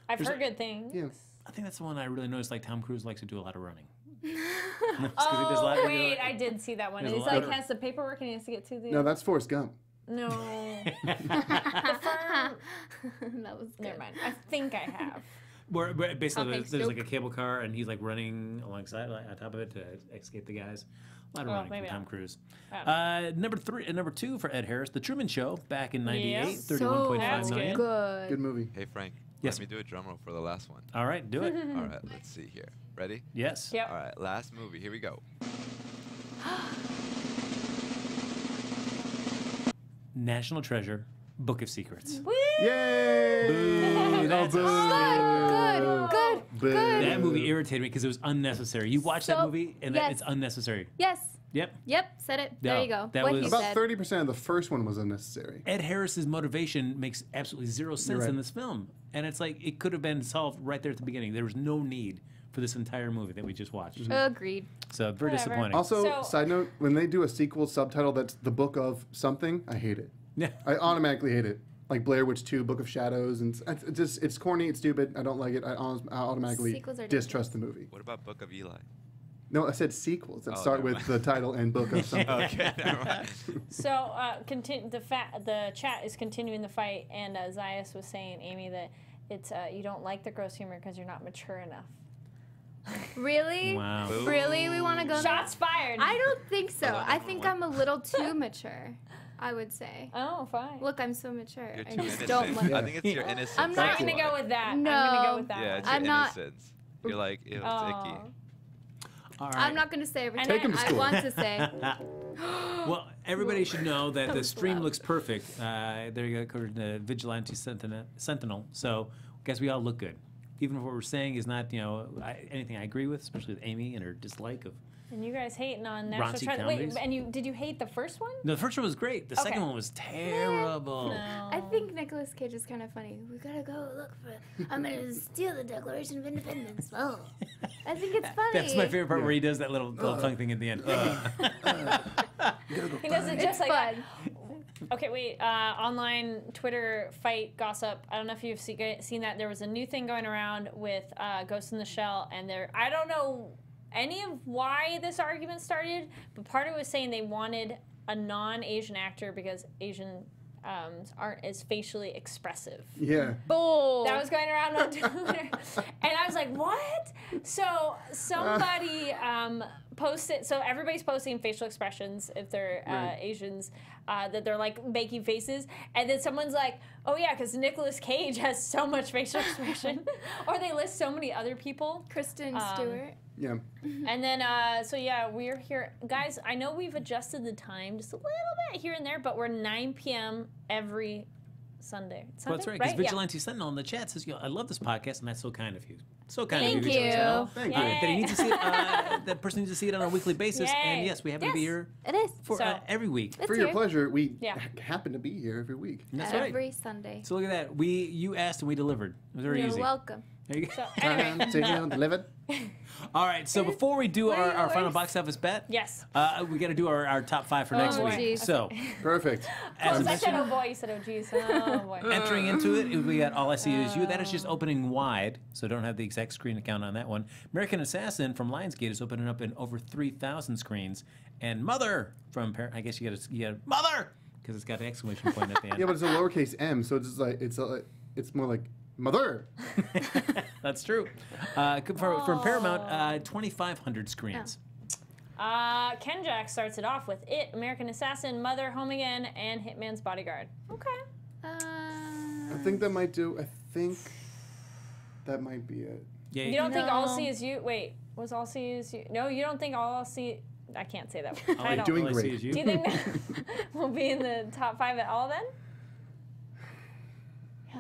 I've heard good things. Yeah. I think that's the one I really noticed. Like Tom Cruise likes to do a lot of running. Just 'cause he does a lot Oh, of- wait, I did see that one. There's a It's lot like of- has the paperwork and he has to get to the. No, that's Forrest Gump. No. The firm. That was good. Never mind. I think I have. Where basically Okay, there's like nope. a cable car and he's like running alongside, like, on top of it to escape the guys. A lot of Oh, running maybe from Tom not. Cruise. I Number 2 for Ed Harris, The Truman Show, back in '98, Yeah. $31.5 That's million. good. Good movie. Hey, Frank. Yes. Let me do a drum roll for the last one. All right, do it. All right, let's see here. Ready? Yes. Yep. All right, last movie. Here we go. National Treasure, Book of Secrets. Yay! Boo, that's boo. Good. Boo. That movie irritated me because it was unnecessary. You watch that So- movie and yes. it's unnecessary. Yes. Yep. Yep. Said it. There No, you go. that What was- he About said. 30% of the first one was unnecessary. Ed Harris's motivation makes absolutely zero sense right. in this film. And it's like it could have been solved right there at the beginning. There was no need for this entire movie that we just watched. Agreed. So very Whatever. disappointing. Also, So- side note, when they do a sequel subtitle that's the book of something, I hate it. Yeah. I automatically hate it. Like Blair Witch 2, Book of Shadows, and it's corny, it's stupid. I don't like it. I automatically Sequels are distrust the movie. What about Book of Eli? No, I said sequels that Oh, start never with the title and book of something. Okay, never mind. So the chat is continuing the fight, and Zayas was saying, Amy, that it's you don't like the gross humor because you're not mature enough. Really? Wow. Boo. Really? We want to go there? Shots fired. I don't think so. Hold on, I hold think on. I'm a little too mature, I would say. Oh, fine. Look, I'm so mature. You're I too just innocent. don't like I think it's your innocence. I'm I'm not- that's gonna why. go with that. No. I'm gonna go with that Yeah, one. it's your I'm not- innocence. You're like, ew, it's Aw. icky. All right. I'm not going to say everything Take him to I school. want to say. Well, everybody should know that the stream looks perfect. There you go, according to Vigilante Sentinel. So, guess we all look good. even if what we're saying is not, anything I agree with, especially with Amy and her dislike of. And you guys hating on National Raunchy Treasure. comedies. Wait, and did you hate the first one? No, the first one was great. The second one was terrible. No. I think Nicolas Cage is kind of funny. We gotta go look for. I'm gonna steal the Declaration of Independence. Oh, I think it's funny. That's my favorite part where he does that little tongue thing at the end. He does it just It's like that. fun. Okay, wait. Online Twitter fight gossip. I don't know if you've seen that. There was a new thing going around with Ghost in the Shell, and I don't know any of why this argument started, but part of it was saying they wanted a non-Asian actor because Asian aren't as facially expressive. Yeah. Bull. That was going around on Twitter, and I was like, "What?" So somebody posted. So everybody's posting facial expressions if they're Asians, that they're like making faces, and then someone's like, "Oh yeah, because Nicolas Cage has so much facial expression," or they list so many other people. Kristen Stewart. Yeah. And then, so yeah, we're here. Guys, I know we've adjusted the time just a little bit here and there, but we're 9 p.m. every Sunday. Well, that's right, because Vigilante Sentinel in the chat says, I love this podcast, and that's so kind of you. So kind of you, Thank Vigilante you. Sentinel. Thank you. That he needs to see it, that person needs to see it on a weekly basis, and Yay. yes, we happen to be here It is. for So- every week. It's For your here. pleasure, we Yeah. happen to be here every week. That's right. Every Sunday. So look at that. You asked and we delivered. It was very You're easy. welcome. There you go. So anyway, Time to deliver. All right, so before we do our final Yours. box office bet, yes. we got to do our top 5 for next Oh, week. geez. So, Perfect. as I I said, mentioned, oh boy, you said, oh geez, oh boy. entering into it, we got All I See Is You. That is just opening wide, so don't have the exact screen count on that one. American Assassin from Lionsgate is opening up in over 3,000 screens. And Mother from, I guess you got Mother, because it's got an exclamation point at the end. Yeah, but it's a lowercase m, so it's just like it's more like mother. That's true. From Paramount, 2,500 screens. Ken Jack starts it off with It, American Assassin, Mother, Home Again, and Hitman's Bodyguard. Okay. I think that might do. I think that might be it. Yeah, You don't think All No. See Is You? Wait, was All See Is You? No, you don't think All See? I can't say that. All I I don't. doing All I See great. Is You. Do you think that we'll be in the top 5 at all then?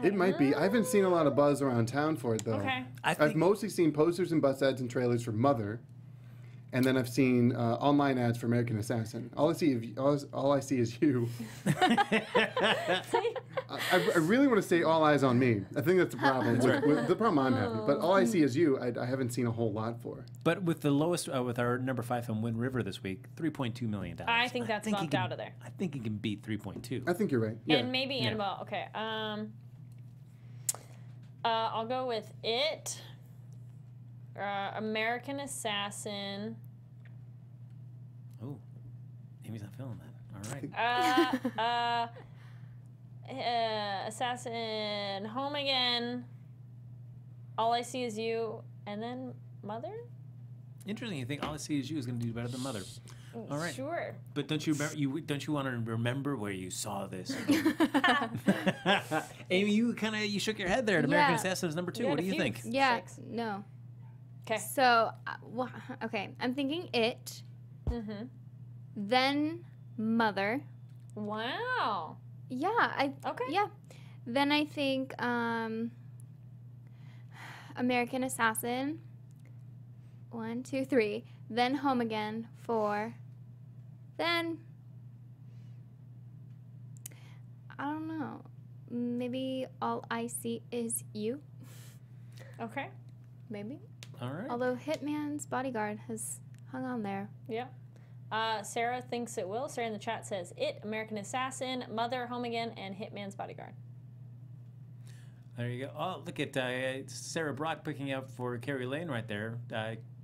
It might be. I haven't seen a lot of buzz around town for it though. Okay. I I've think, mostly seen posters and bus ads and trailers for Mother, and then I've seen online ads for American Assassin. All I see is you. I really want to say All Eyes on Me. I think that's the problem. With the problem I'm having. But All I See Is You, I haven't seen a whole lot for. but with the lowest, with our number 5 film, Wind River this week, $3.2 million. I think that's he bumped can- out of there. I think he can beat 3.2. I think you're right. Yeah. And maybe Annabelle. Okay. I'll go with It, American Assassin, Oh, Amy's not feeling that. All right. Assassin, Home Again, All I See Is You, and then Mother? Interesting. You think All I See Is You is going to do better than Mother. All right. Sure. But don't you want to remember where you saw this? Amy, you shook your head there at American Yeah. Assassin is number 2. You What had do a you few. think? Yeah. 6. No. Okay. So, okay. I'm thinking It. Mm-hmm. Then Mother. Wow. Yeah. Okay. Yeah. Then I think American Assassin. 1, 2, 3. Then Home Again. 4. Then I don't know. Maybe All I See Is You. Okay. Maybe. All right. Although Hitman's Bodyguard has hung on there. Yeah. Sarah thinks it will. Sarah in the chat says It, American Assassin, Mother, Home Again, and Hitman's Bodyguard. There you go. Oh, look at Sarah Brock picking up for Kari Lane right there.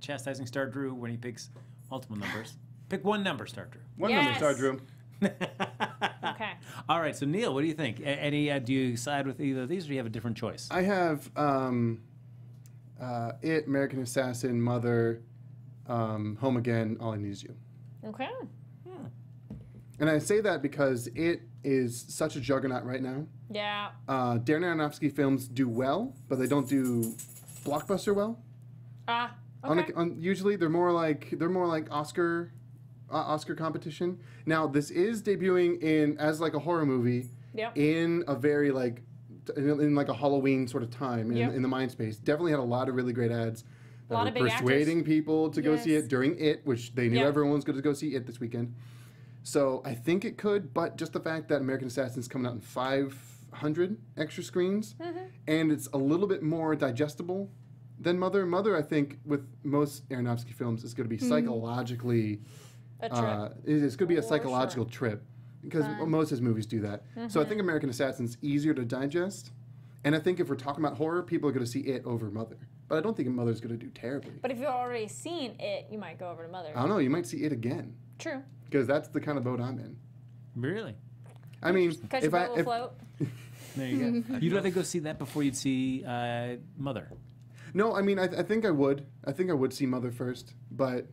Chastising Star Drew when he picks multiple numbers. Pick one number, Star Drew. One Yes. number star, Drew. Okay. All right. So Neil, what do you think? Do you side with either of these, or do you have a different choice? I have It, American Assassin, Mother, Home Again, All I Need Is You. Okay. And I say that because it is such a juggernaut right now. Yeah. Darren Aronofsky films do well, but they don't do blockbuster well. Okay. Usually they're more like Oscar competition. Now this is debuting as like a horror movie Yep. in a very like in like a Halloween sort of time Yep. in the mind space. Definitely had a lot of really great ads. A lot that of were big persuading people to go see Yes. it during it, which they knew Yep. everyone was going to go see it this weekend. So I think it could, but just the fact that American Assassin's coming out in 500 extra screens, and it's a little bit more digestible than Mother. Mother, I think, with most Aronofsky films, is going to be psychologically... A trip. it's going to be a For psychological sure. trip, because most of his movies do that. So I think American Assassin's easier to digest, and I think if we're talking about horror, people are going to see it over Mother. But I don't think Mother's going to do terribly. But if you've already seen it, you might go over to Mother. I don't know, you might see it again, True. because that's the kind of boat I'm in. Really? I mean, Because your boat will float. There you go. You'd rather go see that before you'd see Mother. No, I mean, I think I would. I think I would see Mother first, but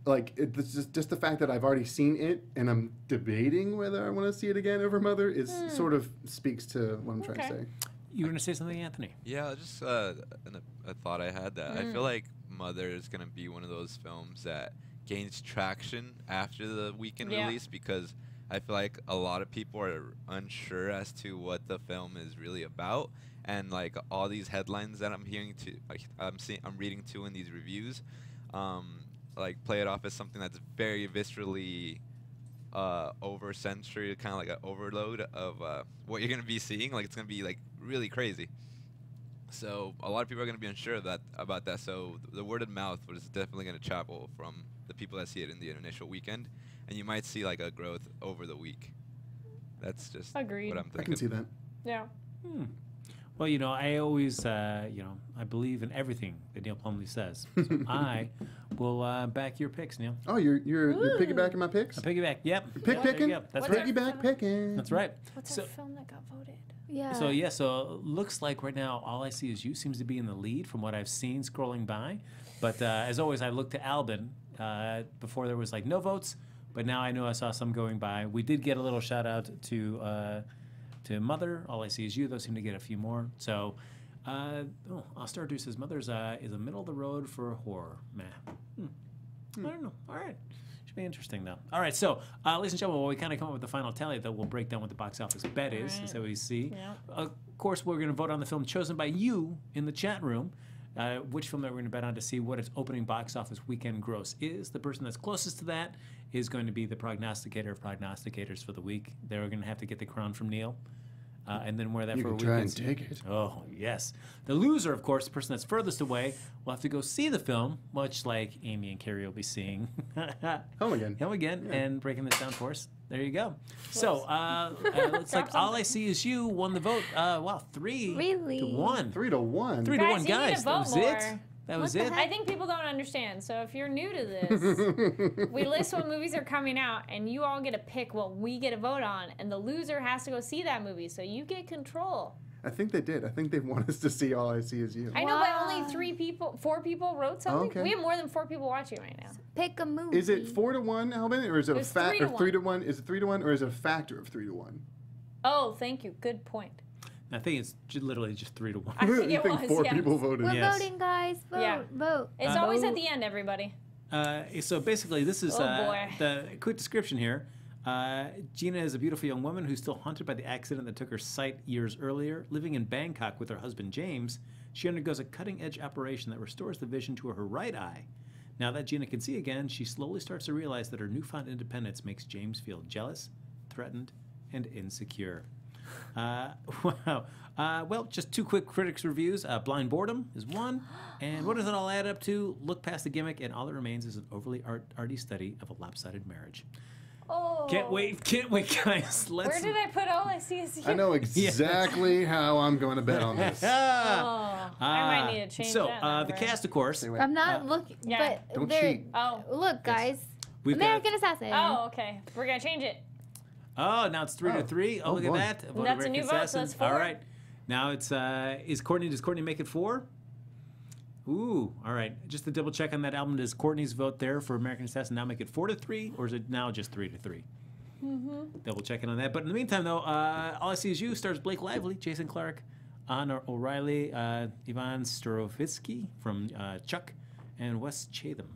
like it's just the fact that I've already seen it and I'm debating whether I want to see it again over Mother is sort of speaks to what I'm trying to Okay. say. You were going to say something, Anthony? Yeah, just a thought I had that I feel like Mother is gonna be one of those films that gains traction after the weekend Yeah. release, because I feel like a lot of people are unsure as to what the film is really about, and like all these headlines that I'm hearing I'm reading to in these reviews, like play it off as something that's very viscerally over-censored, kind of like an overload of what you're gonna be seeing. Like it's gonna be like really crazy. So a lot of people are gonna be unsure about that. So the word of mouth is definitely gonna travel from the people that see it in the initial weekend, and you might see like a growth over the week. That's just Agreed. what I'm thinking. I can see that. Yeah. Well, you know, I always, I believe in everything that Neil Plumley says. So I will back your picks, Neil. Oh, you're piggybacking my picks? A piggyback, yep. Pick There you picking? go. That's What's right. Piggyback picking. That's right. What's So, that film that got voted? Yeah. so looks like right now All I See Is You seems to be in the lead from what I've seen scrolling by. But as always, I looked to Albin before there was like no votes, but now I know I saw some going by. We did get a little shout out to Mother. All I See Is You. Those seem to get a few more. So, Stardew says Mother's is a middle of the road for horror. Meh. I don't know. All right. Should be interesting, though. All right, so, ladies and gentlemen, while we kind of come up with the final tally, that we'll break down what the box office bet is, Right. so we see. Yeah. Of course, we're going to vote on the film chosen by you in the chat room. Which film that we're going to bet on to see what its opening box office weekend gross is. The person that's closest to that is going to be the prognosticator of prognosticators for the week. They're going to have to get the crown from Neil. And then wear that You for a can try weekend. and take it. Oh, yes. The loser, of course, the person that's furthest away, will have to go see the film, much like Amy and Carrie will be seeing. Home again. Home again, and breaking this down for us. There you go. So, looks like All I See Is You won the vote. Wow, 3 Really? to 1. 3 to 1. 3 to Guys, 1, you need to guys. That vote was more. it. That was the it. heck? I think people don't understand. So if you're new to this, we list what movies are coming out, and you all get to pick what we get to vote on, and the loser has to go see that movie. So you get control. I think they did. I think they want us to see All I See Is You. I know, but Wow. only 4 people wrote something. Okay. We have more than 4 people watching right now. Pick a movie. Is it 4 to 1, Albin, or is it It a was fact 3 or to 3 to 1? Is it 3 to 1, or is it a factor of 3 to 1? Oh, thank you. Good point. I think it's literally just 3 to 1. I think you it think was, 4 yes. people voted? We're Yes. voting, guys. Vote. Yeah. Vote. It's always at the end, everybody. So basically, this is Oh, boy. the quick description here. Gina is a beautiful young woman who's still haunted by the accident that took her sight years earlier. Living in Bangkok with her husband James, she undergoes a cutting-edge operation that restores the vision to her right eye. Now that Gina can see again, she slowly starts to realize that her newfound independence makes James feel jealous, threatened, and insecure. Wow. Well, just 2 quick critics' reviews. Blind Boredom is 1. And what does it all add up to? Look past the gimmick, and all that remains is an overly arty study of a lopsided marriage. Oh. Can't wait, guys. Where Let's. did I put All I See Is You? I know exactly how I'm going to bet on this. Oh, I might need to change so, that number. the cast, of course. Say, wait. I'm not looking. yeah. But Don't they're- cheat. Oh. Look, guys. We've got- American Assassin. Oh, okay. We're going to change it. Oh, now it's 3 to 3. Oh, Oh, look boy. at that. Vote That's a American new vote, so Assassin. that's 4. All right. Now it's does Courtney make it 4? Ooh, all right. Just to double check on that album, does Courtney's vote there for American Assassin now make it 4 to 3, or is it now just 3 to 3? Double checking on that. But in the meantime, though, All I See Is You stars Blake Lively, Jason Clarke, Anna O'Reilly, Ivan Starovitsky from Chuck, and Wes Chatham.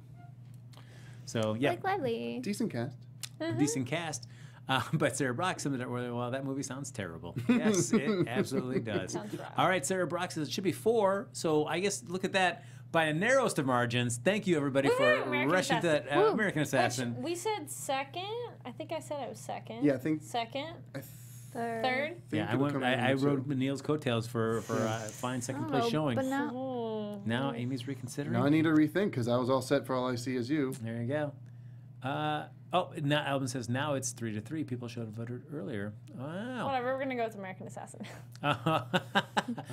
So, yeah. Blake Lively. Decent cast. Decent cast. But Sarah Brock summed it up really well. That movie sounds terrible. Yes, it absolutely does. Sounds rough. All right, Sarah Brock says it should be 4. So I guess look at that by a narrowest of margins. Thank you, everybody, for Woohoo, American rushing to that Assassin. American Assassin. Which we said second. I think I said it was second. Yeah, I think. Second. Third. Third. Yeah, I wrote Neil's coattails for a fine second place showing. But now, Oh. Now Amy's reconsidering. Now I need to rethink because I was all set for All I See Is You. There you go. Now Alvin says now it's 3-3. People should have voted earlier. Wow. Whatever. We're gonna go with American Assassin. I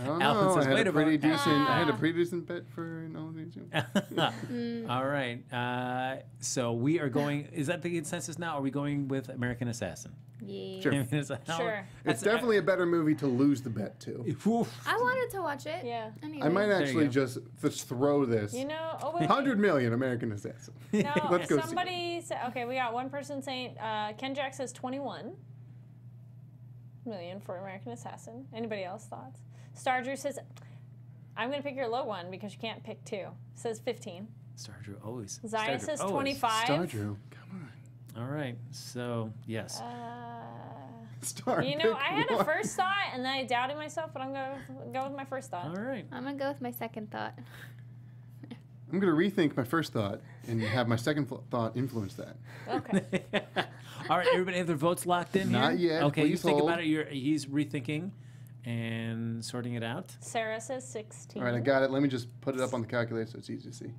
don't know. Alvin says, I had wait a a pretty vote. decent. I had a pretty decent bet for All I See Is You. All right. So we are going. Is that the consensus now? Are we going with American Assassin? yeah. Sure. Sure. It's definitely a better movie to lose the bet to. I wanted to watch it. Yeah. Anyway. I might you actually go. just throw this. You know. Oh wait. 100 million American Assassin. No. Let's go see it. Somebody said. Okay, we got one person saying. Ken Jack says 21 million for American Assassin. Anybody else thoughts? Star Drew says, "I'm gonna pick your low one because you can't pick 2." Says 15. Star Drew always. Zaya Star Drew says always. 25. Star Drew, come on. All right. So yes. Star. You know, pick I had a one. first thought and then I doubted myself, but I'm gonna go with my first thought. All right. I'm gonna go with my second thought. I'm going to rethink my first thought and have my second thought influence that. Okay. All right. Everybody have their votes locked in here? Not yet. Okay. You Please think hold. about it. He's rethinking and sorting it out. Sarah says 16. All right, I got it. Let me just put it up on the calculator so it's easy to see.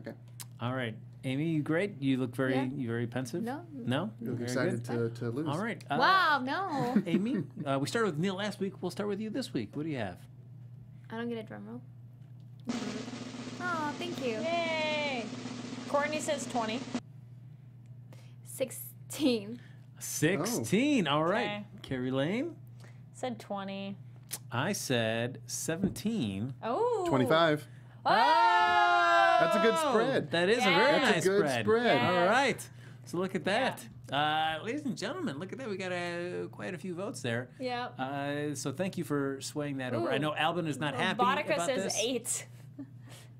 Okay. All right. Amy, you great? You look very, Yeah. you very pensive. No. No. You look Very excited good. to lose. All right. Wow, no. Amy, we started with Neil last week. We'll start with you this week. What do you have? I don't get a drum roll. Oh, thank you. Yay! Courtney says 20. 16. 16. All right. Okay. Kari Lane. Said 20. I said 17. Oh. 25. Oh! That's a good spread. That is a very Yeah. nice That's a good spread. Yeah. All right. So look at that. Ladies and gentlemen, look at that. We got quite a few votes there. Yep. So thank you for swaying that over. Ooh. I know Albin is not happy Robotica about says this. 8.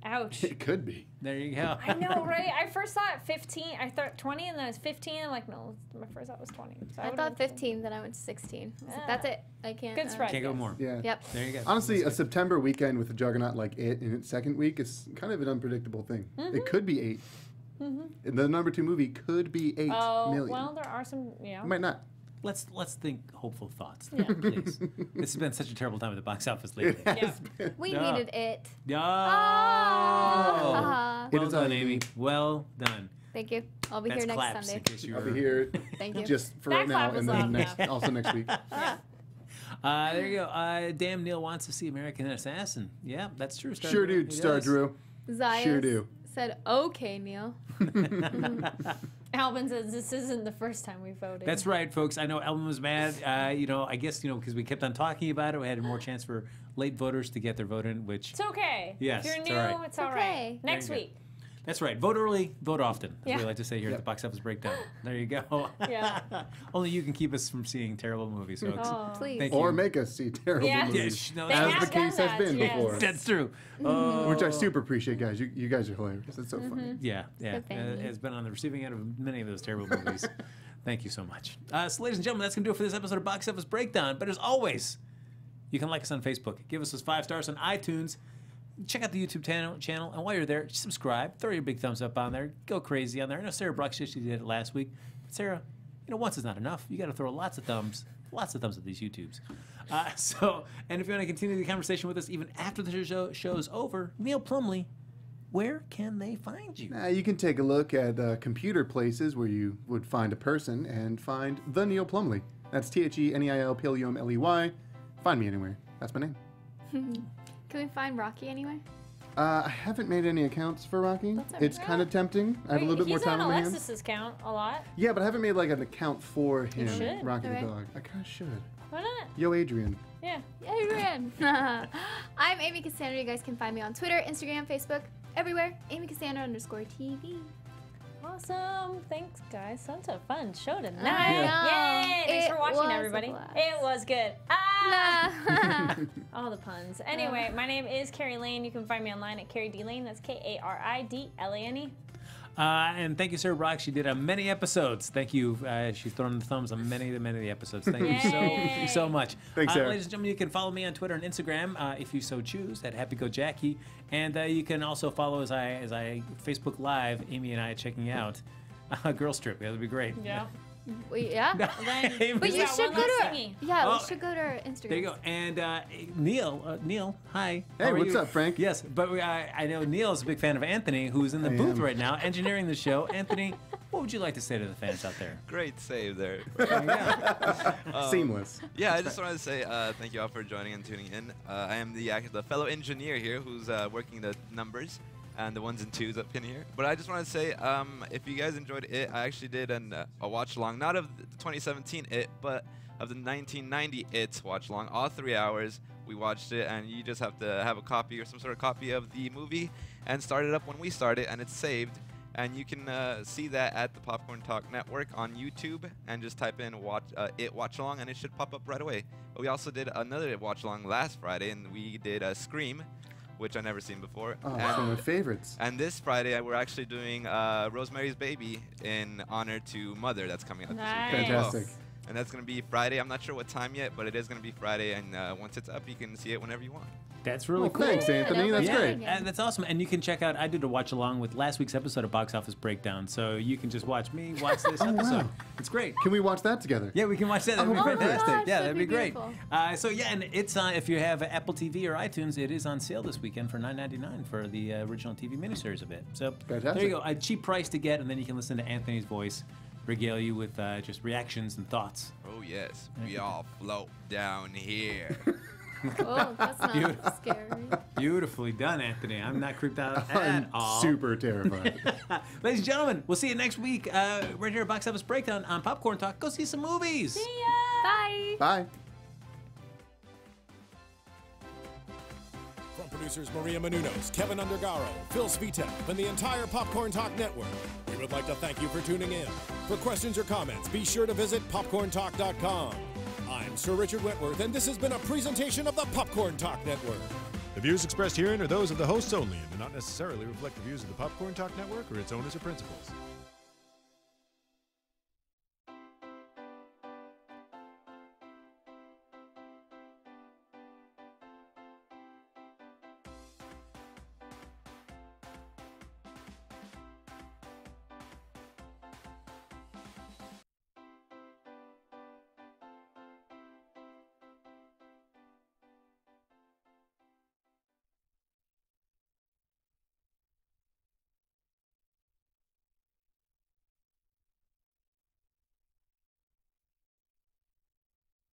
Ouch. It could be. There you go. I know, right? I first thought 15. I thought 20, and then it was 15. I'm like, no, my first thought was 20. So I would've thought been 15, then I went to 16. I was like, that's it. I can't. Good spread. Can't go Yes. more. Yeah. Yep. There you go. Honestly, a September weekend with a juggernaut like it in its second week is kind of an unpredictable thing. It could be 8. And the number 2 movie could be 8 Oh, million. well, there are some, yeah. It might not. Let's think hopeful thoughts, please. This has been such a terrible time at the box office lately. It has been. We No. needed it. No. Ah. Well It is done, on Amy. me. Well done. Thank you. I'll be That's here next claps Sunday. in case you I'll were. be here Thank you. just for That right now clap was and then loud also next week. There you go. Damn, Neil wants to see American Assassin. Yeah, that's true. Star Sure Drew. do, He Star does. Drew. Zaya Sure do. said, okay, Neil. Alvin says this isn't the first time we voted. That's right, folks. I know Elvin was mad. I guess, because we kept on talking about it, we had more chance for late voters to get their vote in, which, It's okay. Yes, If you're it's new, all right. it's all Okay. right. Next There you go. week. that's right. Vote early, vote often, as Yeah. we like to say here at the Box Office Breakdown. There you go. Yeah. Only you can keep us from seeing terrible movies, folks. Oh. Please. Thank Or you. make us see terrible Yeah. movies. no, They that's As have the done case has that, been yes. before. That's true. Oh. Which I super appreciate, guys. You guys are hilarious. That's so funny. Yeah. Good thing. Has been on the receiving end of many of those terrible movies. Thank you so much. So, ladies and gentlemen, that's going to do it for this episode of Box Office Breakdown. But as always, you can like us on Facebook. Give us those 5 stars on iTunes. Check out the YouTube channel. And while you're there, just subscribe. Throw your big thumbs up on there. Go crazy on there. I know Sarah Brock said she did it last week. But Sarah, once is not enough. You got to throw lots of thumbs at these YouTubes. And if you want to continue the conversation with us even after the show's over, Neil Plumley, where can they find you? You can take a look at computer places where you would find a person and find the Neil Plumley. That's TheNeilPlumley. Find me anywhere. That's my name. Can we find Rocky anyway? I haven't made any accounts for Rocky. That's all It's right. kind of tempting. I have a little bit more time on my hands. He's on Alexis's count a lot. Yeah, but I haven't made like an account for him. should. Rocky Okay. the dog. I kind of should. Why not? Yo, Adrian. Yeah. Adrian. I'm Amy Cassandra. You guys can find me on Twitter, Instagram, Facebook, everywhere. AmyCassandra_TV. Awesome. Thanks, guys. Such a fun show tonight. Yeah. Yay! Thanks It for watching, was a everybody. blast. It was good. Ah! Nah. All the puns. Anyway, my name is Kari Lane. You can find me online at Kari D Lane. That's Karidlane. And thank you, Sir Brock. She did many episodes. Thank you. She's thrown the thumbs on many of the episodes. Thank you so much. Thanks, Sarah. Ladies and gentlemen, you can follow me on Twitter and Instagram if you so choose at HappyGoJackie. And you can also follow as I Facebook Live, Amy and I checking out Girl Strip. That would be great. Yeah. Yeah. Then But you got should one go to last our, thingy. yeah, Oh, we should go to our Instagram. There you go. And Neil, hi. Hey, How are what's you? up, Frank? Yes, but I know Neil's a big fan of Anthony, who's in the I booth am. right now, engineering the show. Anthony, what would you like to say to the fans out there? Great save there. Seamless. Yeah, I just wanted to say thank you all for joining and tuning in. I am the fellow engineer here who's working the numbers and the ones and twos up in here. But I just wanted to say, if you guys enjoyed it, I actually did a watch along, not of the 2017 It, but of the 1990 It watch along, all 3 hours. We watched it, and you just have to have a copy or some sort of copy of the movie and start it up when we start it, and it's saved. And you can see that at the Popcorn Talk Network on YouTube, and just type in It Watch Along, and it should pop up right away. But we also did another watch along last Friday, and we did Scream, which I've never seen before. Oh, that's one of my favorites. And this Friday, we're actually doing Rosemary's Baby in honor to Mother. That's coming out this weekend as well. Fantastic. And that's going to be Friday. I'm not sure what time yet, but it is going to be Friday. And once it's up, you can see it whenever you want. That's really Well, cool. thanks, Anthony. That's Yeah, great. and that's awesome. And you can check out, I did a watch along with last week's episode of Box Office Breakdown. So you can just watch me watch this Oh, wow. episode. It's great. Can we watch that together? Yeah, we can watch that. That'd be Oh, fantastic. gosh, yeah, that'd that'd be be great. beautiful. So yeah, and it's if you have Apple TV or iTunes, it is on sale this weekend for $9.99 for the original TV miniseries of it. So there Fantastic. you go, a cheap price to get, and then you can listen to Anthony's voice regale you with just reactions and thoughts. Oh, yes. We all float down here. Oh, that's not scary. Beautifully done, Anthony. I'm not creeped out at I'm all. super terrified. Ladies and gentlemen, we'll see you next week right here at Box Office Breakdown on Popcorn Talk. Go see some movies. See ya. Bye. Bye. From producers Maria Menounos, Kevin Undergaro, Phil Svitek, and the entire Popcorn Talk Network, we would like to thank you for tuning in. For questions or comments, be sure to visit popcorntalk.com. I'm Sir Richard Wentworth, and this has been a presentation of the Popcorn Talk Network. The views expressed herein are those of the hosts only and do not necessarily reflect the views of the Popcorn Talk Network or its owners or principals.